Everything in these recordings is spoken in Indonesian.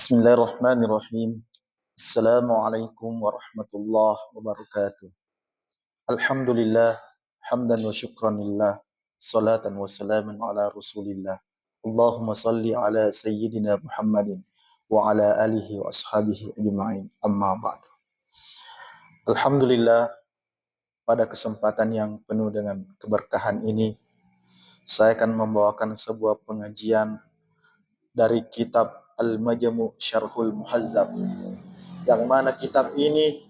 Bismillahirrahmanirrahim. Assalamualaikum warahmatullahi wabarakatuh. Alhamdulillah, hamdan wa syukran lillah, salatan wa salaman ala rasulillah. Allahumma salli ala sayyidina Muhammadin wa ala alihi wa ashabihi ajma'in. Amma ba'du. Alhamdulillah, pada kesempatan yang penuh dengan keberkahan ini, saya akan membawakan sebuah pengajian dari kitab Al-Majmu' Syarhul Muhazzab, yang mana kitab ini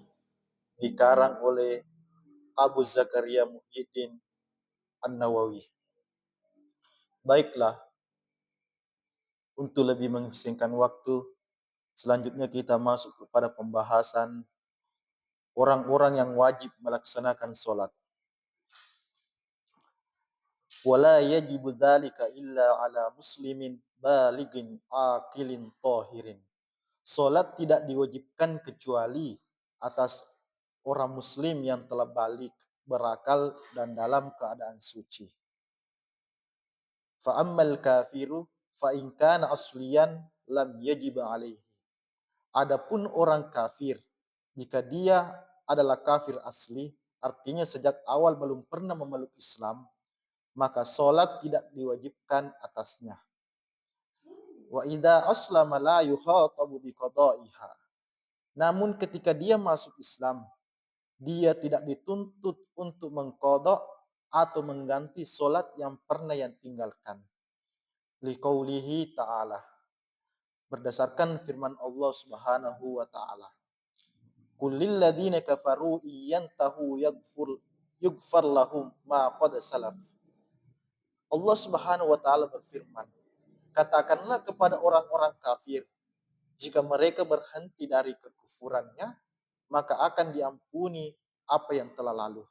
dikarang oleh Abu Zakaria Muhyiddin An-Nawawi. Baiklah, untuk lebih mengisingkan waktu, selanjutnya kita masuk kepada pembahasan orang-orang yang wajib melaksanakan sholat. Wala yajibu dzalika illa ala muslimin balighin aqilin tahirin. Sholat tidak diwajibkan kecuali atas orang muslim yang telah balik, berakal, dan dalam keadaan suci. Fa ammal kafiru fa in kana asliyan lam yajib alaihi. Adapun orang kafir, jika dia adalah kafir asli, artinya sejak awal belum pernah memeluk Islam, maka sholat tidak diwajibkan atasnya. Wa idza aslama la yukhatabu biqada'iha. Namun ketika dia masuk Islam, dia tidak dituntut untuk mengqadha atau mengganti sholat yang pernah yang tinggalkan. Liqaulihi ta'ala, berdasarkan firman Allah Subhanahu wa ta'ala. Qul lil ladzina kafaru iyantahu yughfar lahum ma qad salaf. Allah Subhanahu wa ta'ala berfirman, katakanlah kepada orang-orang kafir, jika mereka berhenti dari kekufurannya, maka akan diampuni apa yang telah lalu.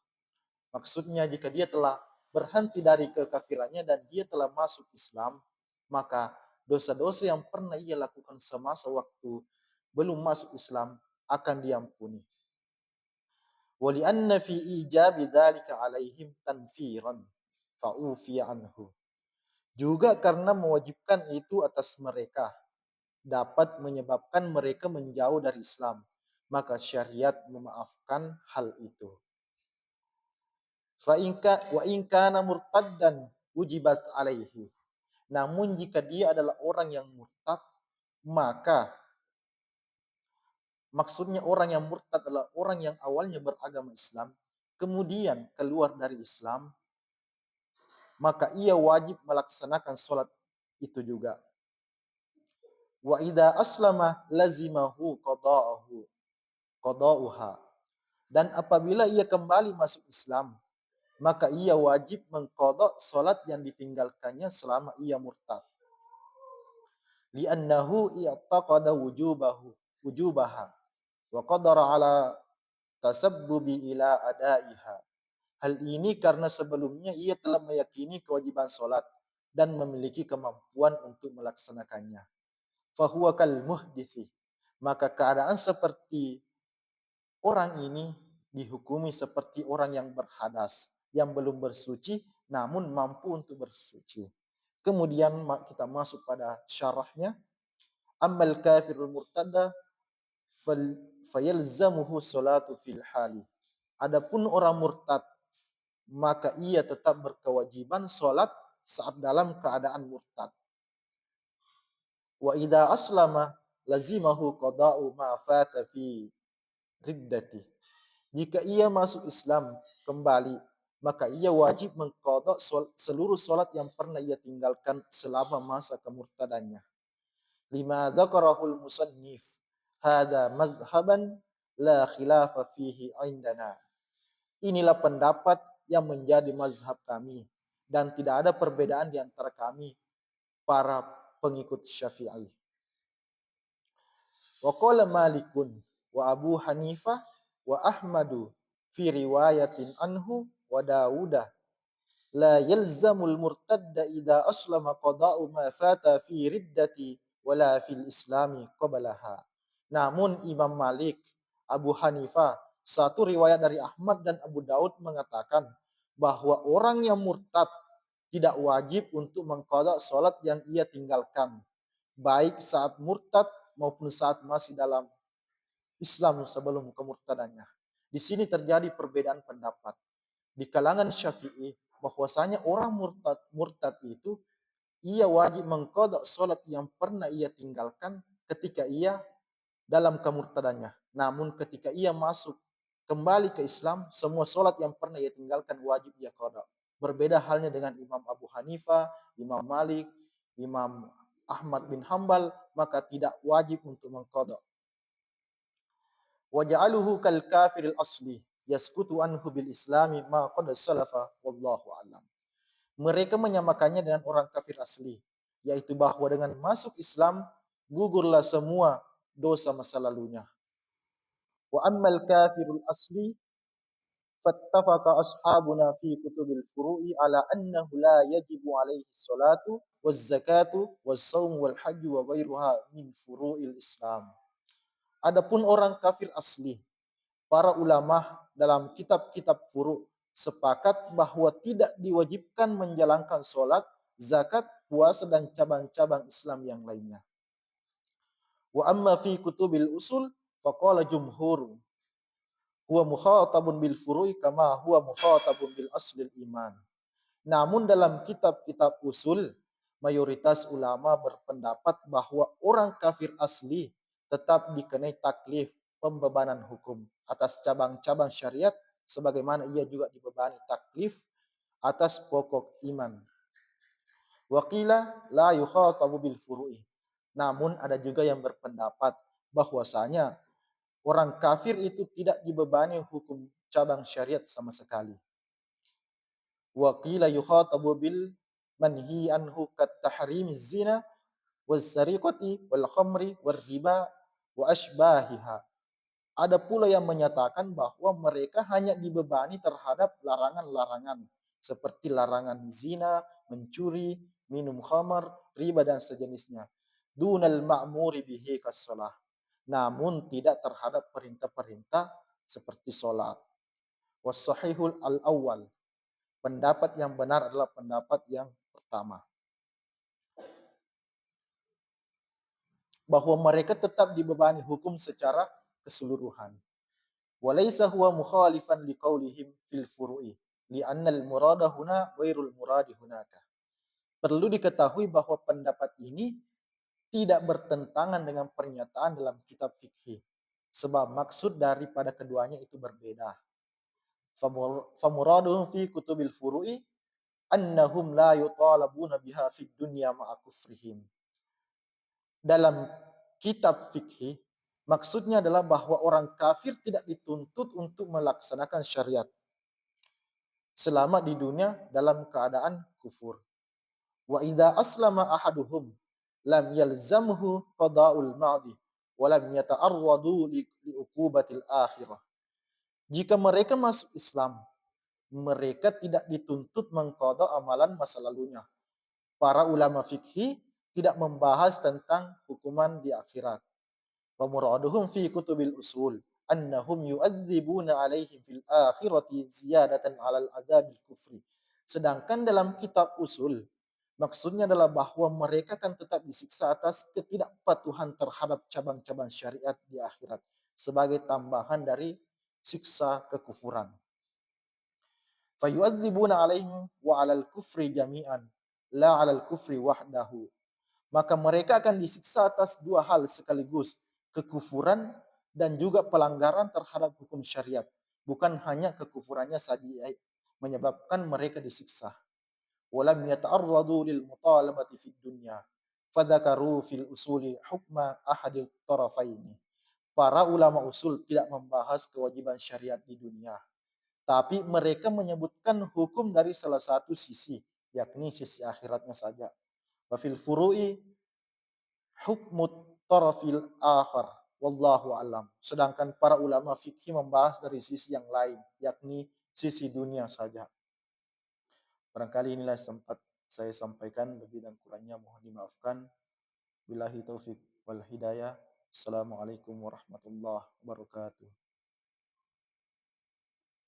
Maksudnya jika dia telah berhenti dari kekafirannya dan dia telah masuk Islam, maka dosa-dosa yang pernah ia lakukan semasa waktu belum masuk Islam akan diampuni. Wali anna fi ijabi dzalika alaihim tanfiran fa'ufiya anhu. Juga karena mewajibkan itu atas mereka dapat menyebabkan mereka menjauh dari Islam, maka syariat memaafkan hal itu. Fa wa in kana murtaddan ujibat alaihi. Namun jika dia adalah orang yang murtad, maka maksudnya orang yang murtad adalah orang yang awalnya beragama Islam, kemudian keluar dari Islam, maka ia wajib melaksanakan sholat itu juga. Wa idza aslama lazimahu qada'uha. Dan apabila ia kembali masuk Islam, maka ia wajib mengqadha sholat yang ditinggalkannya selama ia murtad. Li'annahu i'taqada wujubaha wa qadara ala tasabbubi ila adaiha. Hal ini karena sebelumnya ia telah meyakini kewajiban sholat dan memiliki kemampuan untuk melaksanakannya. Fahuwa kal muhdithi. Maka keadaan seperti orang ini dihukumi seperti orang yang berhadas, yang belum bersuci namun mampu untuk bersuci. Kemudian kita masuk pada syarahnya. Ammal kafirul murtada fayalzamuhu salatu fil hali. Adapun orang murtad, maka ia tetap berkewajiban sholat saat dalam keadaan murtad. Wa idza aslama lazimahu qada'u ma fata fi riddati. Jika ia masuk Islam kembali, maka ia wajib mengqadha seluruh sholat yang pernah ia tinggalkan selama masa kemurtadannya. Lima dzakarahul musannif hada mazhaban la khilafa fihi indana. Inilah pendapat yang menjadi mazhab kami dan tidak ada perbedaan di antara kami para pengikut Syafi'i. Wa qala Malikun wa Abu Hanifah wa Ahmadu fi riwayatin anhu wa Dawudah la yalzamul murtadda idza aslama qada'u ma fata fi riddati wala fil islami qablaha. Namun Imam Malik, Abu Hanifah, satu riwayat dari Ahmad dan Abu Daud mengatakan bahwa orang yang murtad tidak wajib untuk mengqadha salat yang ia tinggalkan, baik saat murtad maupun saat masih dalam Islam sebelum kemurtadannya. Di sini terjadi perbedaan pendapat. Di kalangan Syafi'i bahwasanya orang murtad itu ia wajib mengqadha salat yang pernah ia tinggalkan ketika ia dalam kemurtadannya. Namun ketika ia masuk kembali ke Islam, semua salat yang pernah ia tinggalkan wajib ia qadha. Berbeda halnya dengan Imam Abu Hanifah, Imam Malik, Imam Ahmad bin Hambal, maka tidak wajib untuk mengqadha. Waja'aluhu kal kafiril asli yaskutu anhu bil islami ma qad salafa wallahu alam. Mereka menyamakannya dengan orang kafir asli, yaitu bahwa dengan masuk Islam gugurlah semua dosa masa lalunya. Wa ammal kafirul asli fattafaqa ashabuna fi kutubil furu'i ala annahu la yajibu alaihi salatu waz zakatu was saum wal hajju wa ghairuha min furu'il Islam. Adapun orang kafir asli, para ulama dalam kitab-kitab furu' sepakat bahwa tidak diwajibkan menjalankan sholat, zakat, puasa, dan cabang-cabang Islam yang lainnya. Wa amma fi kutubil usul, faqala jumhur, huwa mukhatabun bil furu'i kama huwa mukhatabun bil aslil iman. Namun dalam kitab-kitab usul, mayoritas ulama berpendapat bahwa orang kafir asli tetap dikenai taklif, pembebanan hukum atas cabang-cabang syariat sebagaimana ia juga dibebani taklif atas pokok iman. Waqila la yukhatabu bil furu'i. Namun ada juga yang berpendapat bahwasanya orang kafir itu tidak dibebani hukum cabang syariat sama sekali. Wa qila yukhatabu bil manhi anhu kat tahrimiz zina waz sariqati wal khamri war riba wa ashbahiha. Ada pula yang menyatakan bahwa mereka hanya dibebani terhadap larangan-larangan seperti larangan zina, mencuri, minum khamar, riba dan sejenisnya. Dunal ma'muri bihi kas-shalah. Namun tidak terhadap perintah-perintah seperti salat. Was sahihul al-awwal. Pendapat yang benar adalah pendapat yang pertama. Bahwa mereka tetap dibebani hukum secara keseluruhan. Walaysa huwa mukhalifan liqaulihim fil furu'i. Li'anna al-murada huna ghairul muradi hunaka. Perlu diketahui bahwa pendapat ini tidak bertentangan dengan pernyataan dalam kitab fikih. Sebab maksud daripada keduanya itu berbeda. Famuraduhum fi kutubil furu'i annahum la yutalabuna biha fid dunya ma'a kufrihim. Dalam kitab fikih, maksudnya adalah bahwa orang kafir tidak dituntut untuk melaksanakan syariat selama di dunia dalam keadaan kufur. Wa idza aslama ahaduhum lam yalzamhu qada'ul ma'di wa lam yata'arradu li uqubatil akhirah. Jika mereka masuk Islam, mereka tidak dituntut mengqada amalan masa lalunya. Para ulama fikih tidak membahas tentang hukuman di akhirat. Pemuraduhum fi kutubil usul annahum yu'adzibuna alaihim fil akhirati ziyadatan 'alal adzabil kufri. Sedangkan dalam kitab usul maksudnya adalah bahwa mereka akan tetap disiksa atas ketidakpatuhan terhadap cabang-cabang syariat di akhirat sebagai tambahan dari siksa kekufuran. Fayu'adzibuna alaihim wa 'alal kufri jami'an la 'alal kufri wahdahu. Maka mereka akan disiksa atas dua hal sekaligus, kekufuran dan juga pelanggaran terhadap hukum syariat. Bukan hanya kekufurannya saja menyebabkan mereka disiksa. Walam yata'arradu lil mutalabati fid dunya. Fadzakaru fil usuli hukma ahadil tarafaini. Para ulama usul tidak membahas kewajiban syariat di dunia. Tapi mereka menyebutkan hukum dari salah satu sisi, yakni sisi akhiratnya saja. Wa fil furu'i hukmut tarafil akhar. Wallahu alam. Sedangkan para ulama fikih membahas dari sisi yang lain, yakni sisi dunia saja. Barangkali inilah sempat saya sampaikan, lebih dan kurangnya mohon dimaafkan. Billahi taufik wal hidayah. Assalamualaikum warahmatullahi wabarakatuh.